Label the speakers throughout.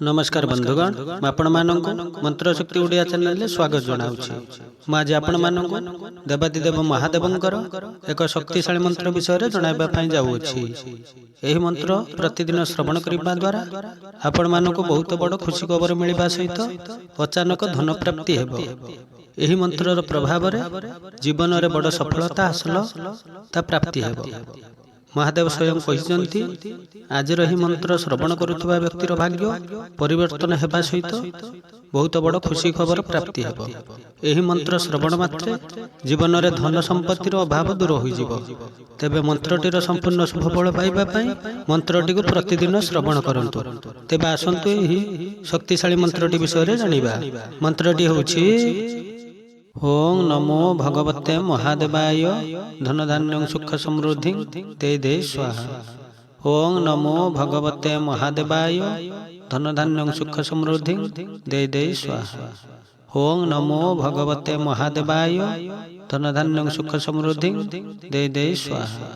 Speaker 1: नमस्कार बंधुगण आपण मानक मंत्र शक्ति ओडिया चैनल रे स्वागत जनाउछि। आज आपण मानक देवादिदेव महादेवंकर एक शक्तिशाली मंत्र विषय रे जणाइबा पई जाउछि। एही मंत्र प्रतिदिन श्रवण करबा द्वारा आपण मानक बहुत बड़ खुशी खबर मिलबा सहित अचानक धन प्राप्ति हेबो। एही मंत्रर प्रभाव रे जीवन रे बड़ सफलता हासिल ता प्राप्ति हेबो। महादेव स्वयं कहिसंती आज रही मंत्र श्रवण करुवा व्यक्तिर भाग्य परिवर्तन हेबा सहित बहुत बड़ खुशी खबर प्राप्ति हेबो। एही मंत्र श्रवण मात्रे जीवन में धन संपत्तिर अभाव दूर होइजिबो। तेबे मंत्रटीर संपूर्ण शुभ फल पाइबा पई मंत्रटी को प्रतिदिन श्रवण करंतु। तेबे आसंतु एही शक्तिशाली मंत्रटी विषय रे जानिबा। मंत्रटी होछि ओं नमो भगवते महादेवाय धन धान्य सुख समृद्धि ते दे स्वाहा। ओं नमो भगवते महादेवाय धन धान्य सुख समृद्धि दे दे स्वाहा। ओं नमो भगवते महादेवाय धन धान्य सुख समृद्धि दे दे स्वाहा।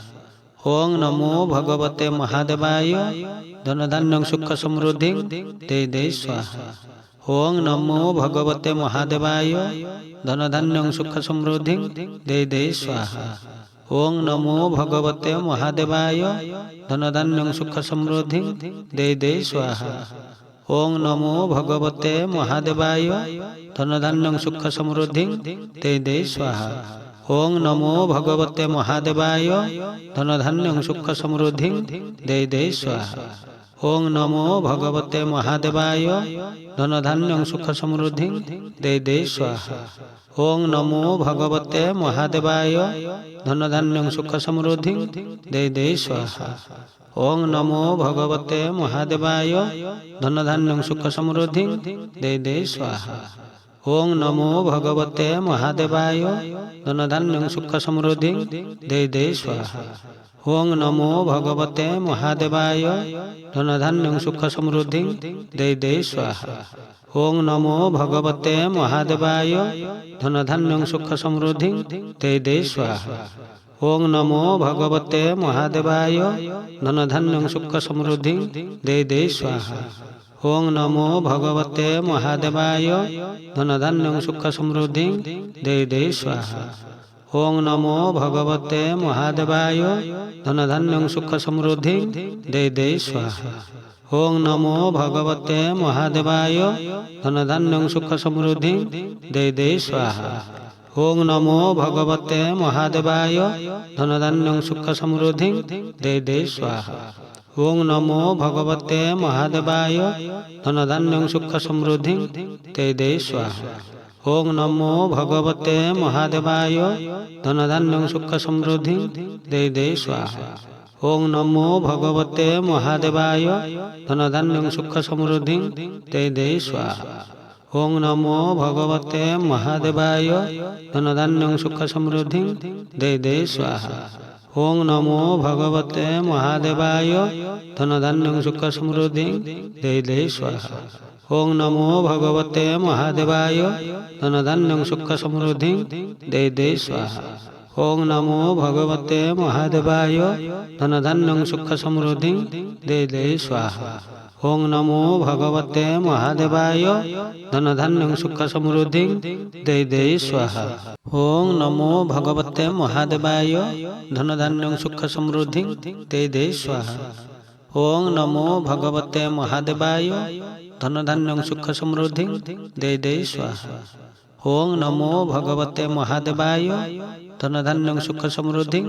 Speaker 1: ओं नमो भगवते महादेवाय धन धान्य सुख समृद्धि दे दे स्वाहा। ओं नमो भगवते महादेवाय धन धान्य सुख समृद्धि दे दे स्वाहा। ओं नमो भगवते महादेवाय धन धान्य सुख समृद्धि दे दे स्वाहा। ओं नमो भगवते महादेवाय धन धान्य सुख समृद्धि दे दे स्वाहा। ओं नमो भगवते महादेवाय धन धान्य सुख समृद्धि दे दे स्वाहा। ओं नमो भगवते महादेवाय धन धान्य सुख समृद्धि दे दे स्वाहा। ओं नमो भगवते महादेवाय धन धान्य सुख समृद्धि दे दे स्वाहा। ओं नमो भगवते महादेवाय धन धान्य सुख समृद्धि दे दे स्वाहा। ओं नमो भगवते महादेवाय धन धान्य सुख समृद्धि दे दे स्वाहा। ओं नमो भगवते महादेवाय धन धान्य सुख समृद्धि दे दे स्वाहा। ओं नमो भगवते महादेवाय धन धान्य सुख समृद्धि दे दे स्वाहा। ओं नमो भगवते महादेवाय धन धान्य सुख समृद्धि दे दे स्वाहा। ओं नमो भगवते महादेवाय धन धान्य सुख समृद्धि दे दे स्वाहा। ओं नमो भगवते महादेवाय धन धान्य सुख समृद्धि दे दे स्वाहा। ओं नमो भगवते महादेवाय धन धान्य सुख समृद्धि दे दे स्वाहा। ओं नमो भगवते महादेवाय धन धान्य सुख समृद्धि दे दे स्वाहा। ओं नमो भगवते महादेवाय धन धान्य सुख समृद्धि दे दे स्वाहा। ओं नमो भगवते महादेवाय धन धान्य सुख समृद्धि दे दे स्वाहा। ओं नमो भगवते महादेवाय धन धान्य सुख समृद्धि दे दे स्वाहा। ओं नमो भगवते महादेवाय धन धान्य सुख समृद्धि दे दे स्वाहा। ओं नमो भगवते महादेवाय धन धान्य सुख समृद्धि दे दे स्वाहा। ओं नमो भगवते महादेवाय धन धान्य सुख समृद्धि दे दे स्वाहा। ओं नमो भगवते महादेवाय धन धान्य सुख समृद्धि दे दे स्वाहा। ओं नमो भगवते महादेवाय धन धान्य सुख समृद्धि दे दे स्वाहा। ओं नमो भगवते महादेवाय धन धान्य सुख समृद्धि दे दे स्वाहा। ओं नमो भगवते महादेवाय धन धान्य सुख समृद्धि दे दे स्वाहा। ओं नमो भगवते महादेवाय धन धान्य सुख समृद्धि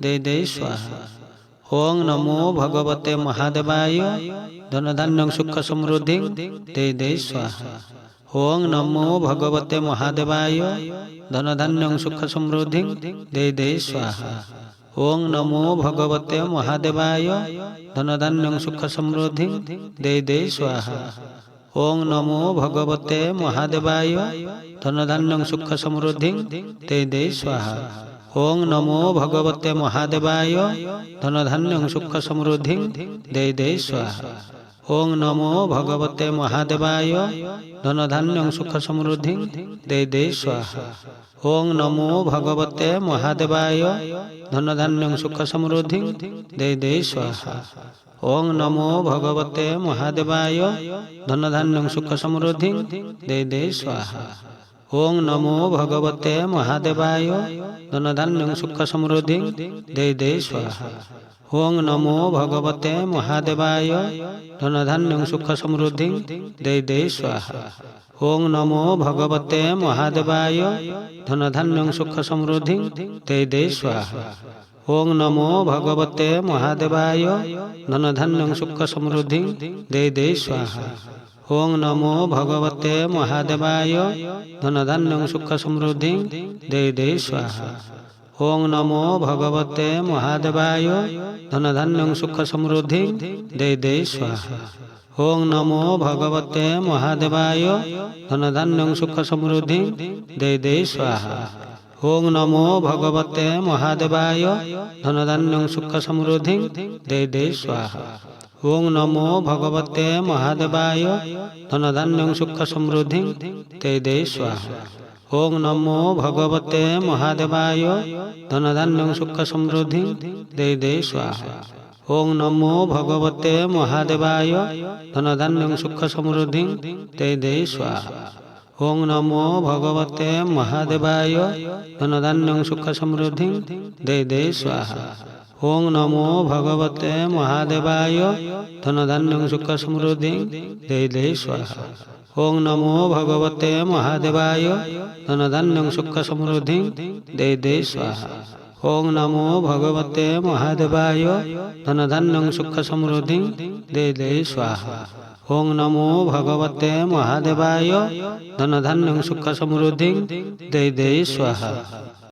Speaker 1: दे दे स्वाहा। ओं नमो भगवते महादेवाय धन धान्य सुख समृद्धि दे दे स्वाहा। ओं नमो भगवते महादेवाय धन धान्य सुख समृद्धि दे दे स्वाहा। ओं नमो भगवते महादेवाय धन धान्य सुख समृद्धि दे दे स्वाहा। ओं नमो भगवते महादेवाय धन धान्य सुख समृद्धि दे दे स्वाहा। ओं नमो भगवते महादेवाय धन धान्य सुख समृद्धि दे दे स्वाहा। ओं नमो भगवते महादेवाय धन धान्य सुख समृद्धि दे दे स्वाहा। ओं नमो भगवते महादेवाय धन धान्य सुख समृद्धि दे दे स्वाहा। ओं नमो भगवते महादेवाय धनधान्यं सुख समृद्धि दे दे स्वाहा। ओं नमो भगवते महादेवाय धनधान्यं सुख समृद्धि दे दे स्वाहा। ओं नमो भगवते महादेवाय धनधान्यं सुख समृद्धि दे दे स्वाहा। ओं नमो भगवते महादेवाय धनधान्यं सुख समृद्धि दे दे स्वाहा। ओं नमो भगवते महादेवाय धनधान्यं सुख समृद्धि दे दे स्वाहा। ओं नमो भगवते महादेवाय धनधान्यं सुख समृद्धि दे दे स्वाहा। ओं नमो भगवते महादेवाय धनधान्यं सुख समृद्धि दे दे स्वाहा। ओं नमो भगवते महादेवाय धनधान्यं सुख समृद्धि दे दे स्वाहा। ओं नमो भगवते महादेवाय धनधान्यं सुख समृद्धि दे दे स्वाहा। ओं नमो भगवते महादेवाय धनधान्यं सुख समृद्धि दे दे स्वाहा। ओं नमो भगवते महादेवाय धनधान्यं सुख समृद्धि दे दे स्वाहा। ओं नमो भगवते महादेवाय धनधान्यं सुख समृद्धि दे दे स्वाहा। ओं नमो भगवते महादेवाय धनधान्यं सुख समृद्धि दे दे स्वाहा। ओं नमो भगवते महादेवाय धनधान्यं सुख समृद्धि दे दे स्वाहा। ओं नमो भगवते महादेवाय धनधान्यं सुख समृद्धि दे दे स्वाहा। ओं नमो भगवते महादेवाय धनधान्यं सुख समृद्धि दे दे स्वाहा। ओं नमो भगवते महादेवाय धनधान्यं सुख समृद्धि दे दे स्वाहा।